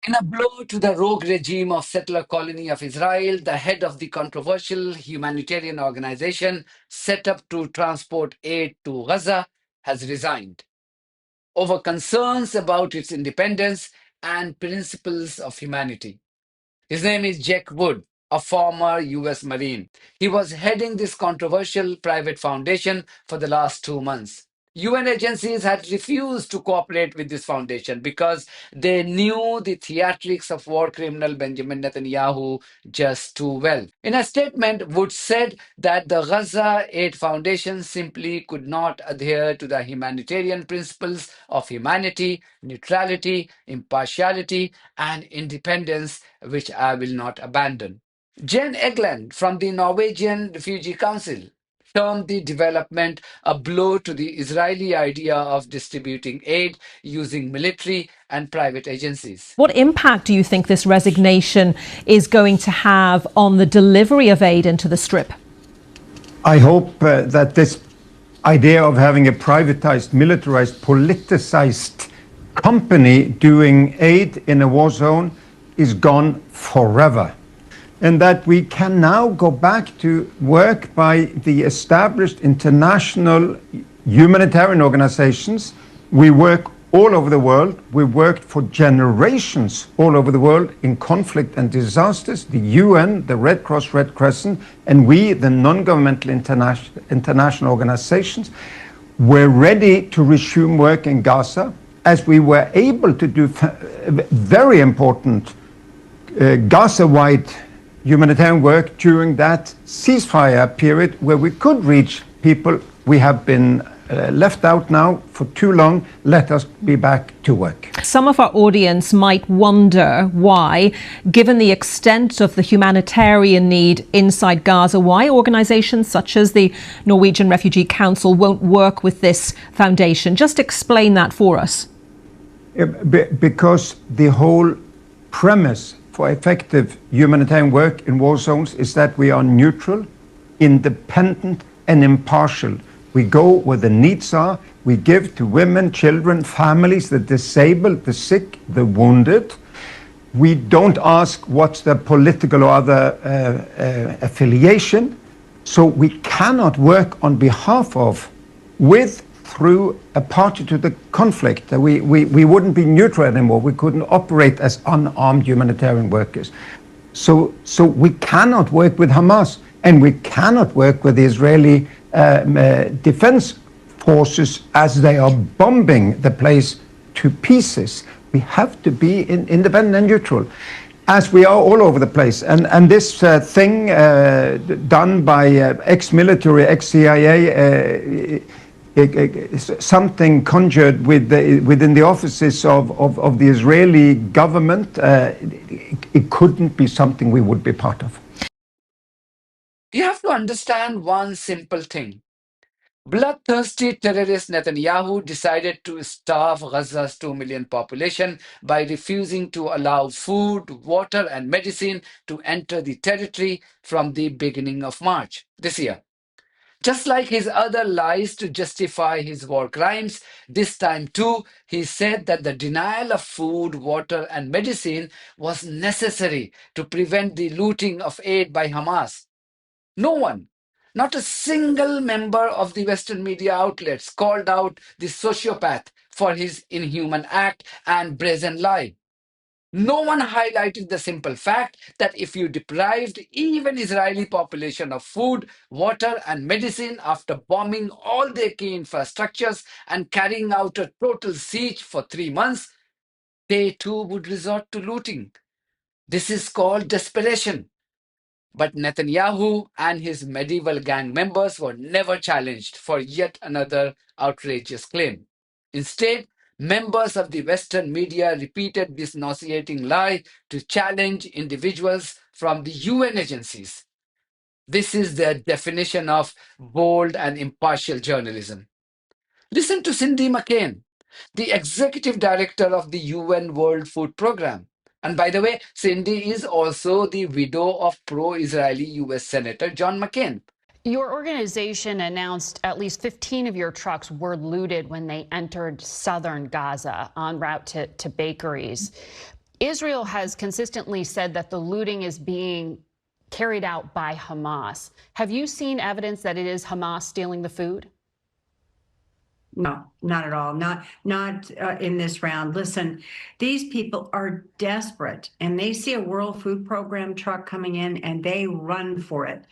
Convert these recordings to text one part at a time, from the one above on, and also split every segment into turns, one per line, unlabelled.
In a blow to the rogue regime of settler colony of Israel, the head of the controversial humanitarian organization set up to transport aid to Gaza has resigned over concerns about its independence and principles of humanity. His name is Jack Wood, a former US Marine. He was heading this controversial private foundation for the last 2 months. UN agencies had refused to cooperate with this foundation because they knew the theatrics of war criminal Benjamin Netanyahu just too well. In a statement, Wood said that the Gaza Aid Foundation simply could not adhere to the humanitarian principles of humanity, neutrality, impartiality, and independence, which I will not abandon. Jane Egland from the Norwegian Refugee Council termed the development a blow to the Israeli idea of distributing aid using military and private agencies.
What impact do you think this resignation is going to have on the delivery of aid into the Strip?
I hope that this idea of having a privatized, militarized, politicized company doing aid in a war zone is gone forever. And that we can now go back to work by the established international humanitarian organizations. We work all over the world. We worked for generations all over the world in conflict and disasters. The UN, the Red Cross, Red Crescent, and we, the non-governmental international organizations, were ready to resume work in Gaza, as we were able to do very important Gaza-wide humanitarian work during that ceasefire period where we could reach people. We have been left out now for too long. Let us be back to work.
Some of our audience might wonder why, given the extent of the humanitarian need inside Gaza, why organizations such as the Norwegian Refugee Council won't work with this foundation. Just explain that for us.
Because the whole premise for effective humanitarian work in war zones is that we are neutral, independent, and impartial. We go where the needs are. We give to women, children, families, the disabled, the sick, the wounded. We don't ask what's their political or other affiliation. So we cannot work on behalf of, with, through a party to the conflict. We wouldn't be neutral anymore. We couldn't operate as unarmed humanitarian workers. So we cannot work with Hamas, and we cannot work with the Israeli defense forces as they are bombing the place to pieces. We have to be independent and neutral, as we are all over the place. And this thing done by ex-military, ex-CIA, something conjured within the offices of the Israeli government, it couldn't be something we would be part of.
You have to understand one simple thing. Bloodthirsty terrorist Netanyahu decided to starve Gaza's 2 million population by refusing to allow food, water, and medicine to enter the territory from the beginning of March this year. Just like his other lies to justify his war crimes, this time too, he said that the denial of food, water, and medicine was necessary to prevent the looting of aid by Hamas. No one, not a single member of the Western media outlets called out the sociopath for his inhuman act and brazen lie. No one highlighted the simple fact that if you deprived even Israeli population of food, water, and medicine after bombing all their key infrastructures and carrying out a total siege for 3 months, they too would resort to looting. This is called desperation. But Netanyahu and his medieval gang members were never challenged for yet another outrageous claim. Instead, members of the Western media repeated this nauseating lie to challenge individuals from the UN agencies. This is their definition of bold and impartial journalism. Listen to Cindy McCain, the executive director of the UN World Food Programme. And by the way, Cindy is also the widow of pro-Israeli US Senator John McCain.
Your organization announced at least 15 of your trucks were looted when they entered southern Gaza en route to bakeries. Israel has consistently said that the looting is being carried out by Hamas. Have you seen evidence that it is Hamas stealing the food?
No, not at all. Not in this round. Listen, these people are desperate, and they see a World Food Program truck coming in, and they run for it.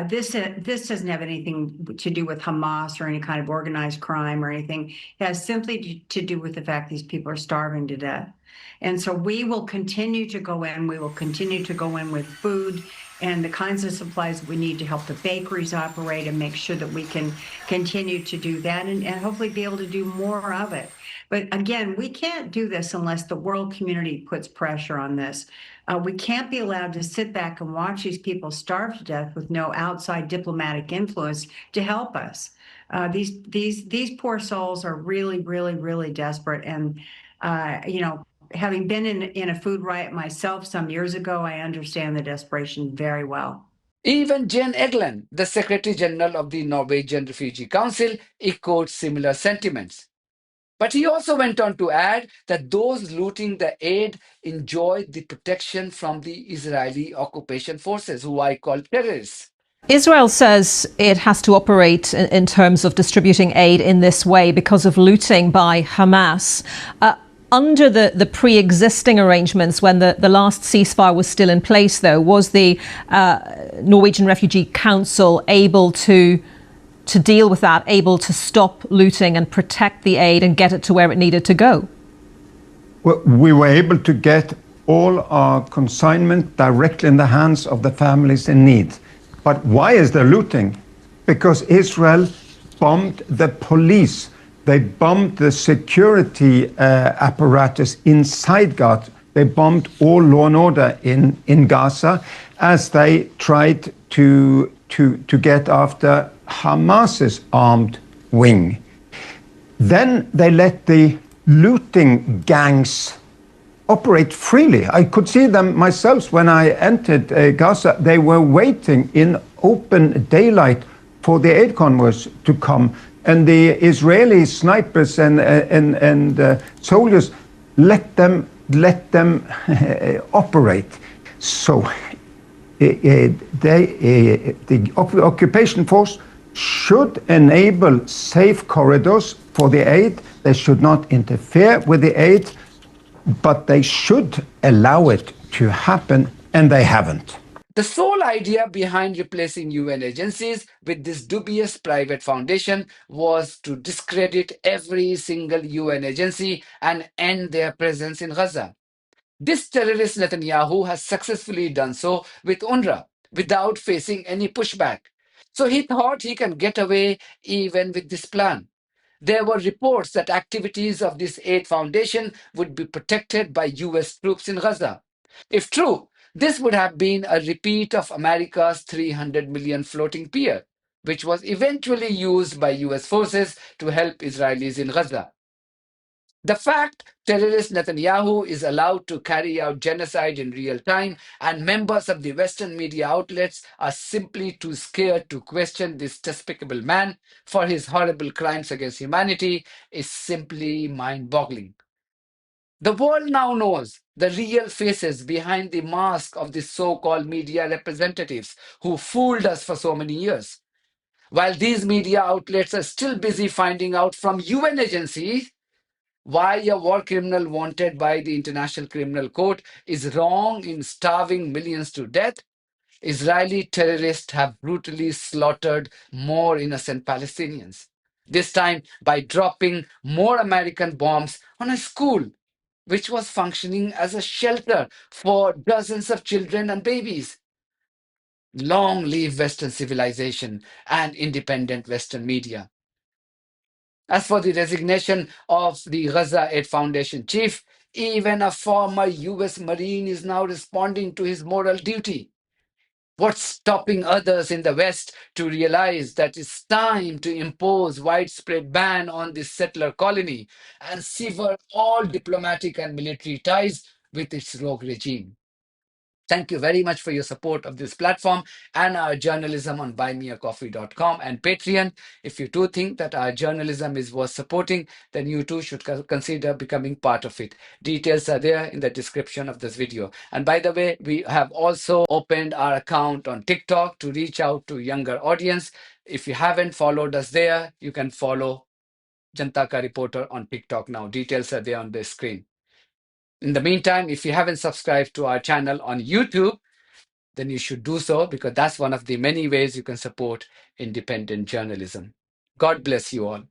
This doesn't have anything to do with Hamas or any kind of organized crime or anything. It has simply to do with the fact these people are starving to death. And so we will continue to go in. We will continue to go in with food and the kinds of supplies we need to help the bakeries operate and make sure that we can continue to do that and hopefully be able to do more of it. But again, we can't do this unless the world community puts pressure on this. We can't be allowed to sit back and watch these people starve to death with no outside diplomatic influence to help us. These poor souls are really, really, really desperate. And having been in a food riot myself some years ago, I understand the desperation very well.
Even Jane Egeland, the Secretary General of the Norwegian Refugee Council, echoed similar sentiments. But he also went on to add that those looting the aid enjoy the protection from the Israeli occupation forces, who I call terrorists.
Israel says it has to operate in terms of distributing aid in this way because of looting by Hamas. Under the pre-existing arrangements, when the last ceasefire was still in place, though, was the Norwegian Refugee Council able to deal with that, able to stop looting and protect the aid and get it to where it needed to go?
Well, we were able to get all our consignment directly in the hands of the families in need. But why is there looting? Because Israel bombed the police. They bombed the security apparatus inside Gaza. They bombed all law and order in Gaza as they tried to get after Hamas's armed wing. Then they let the looting gangs operate freely. I could see them myself when I entered Gaza. They were waiting in open daylight for the aid convoys to come. And the Israeli snipers and soldiers let them operate. So the occupation force should enable safe corridors for the aid. They should not interfere with the aid, but they should allow it to happen, and they haven't.
The sole idea behind replacing UN agencies with this dubious private foundation was to discredit every single UN agency and end their presence in Gaza. This terrorist Netanyahu has successfully done so with UNRWA without facing any pushback. So he thought he can get away even with this plan. There were reports that activities of this aid foundation would be protected by US troops in Gaza. If true, this would have been a repeat of America's 300 million floating pier, which was eventually used by US forces to help Israelis in Gaza. The fact terrorist Netanyahu is allowed to carry out genocide in real time and members of the Western media outlets are simply too scared to question this despicable man for his horrible crimes against humanity is simply mind-boggling. The world now knows the real faces behind the mask of the so-called media representatives who fooled us for so many years. While these media outlets are still busy finding out from UN agencies why a war criminal wanted by the International Criminal Court is wrong in starving millions to death, Israeli terrorists have brutally slaughtered more innocent Palestinians. This time by dropping more American bombs on a school which was functioning as a shelter for dozens of children and babies. Long live Western civilization and independent Western media. As for the resignation of the Gaza Aid Foundation chief, even a former US Marine is now responding to his moral duty. What's stopping others in the West to realize that it's time to impose widespread ban on this settler colony and sever all diplomatic and military ties with its rogue regime? Thank you very much for your support of this platform and our journalism on buymeacoffee.com and Patreon. If you do think that our journalism is worth supporting, then you too should consider becoming part of it. Details are there in the description of this video. And by the way, we have also opened our account on TikTok to reach out to younger audience. If you haven't followed us there, you can follow Janta Ka Reporter on TikTok now. Details are there on the screen. In the meantime, if you haven't subscribed to our channel on YouTube, then you should do so, because that's one of the many ways you can support independent journalism. God bless you all.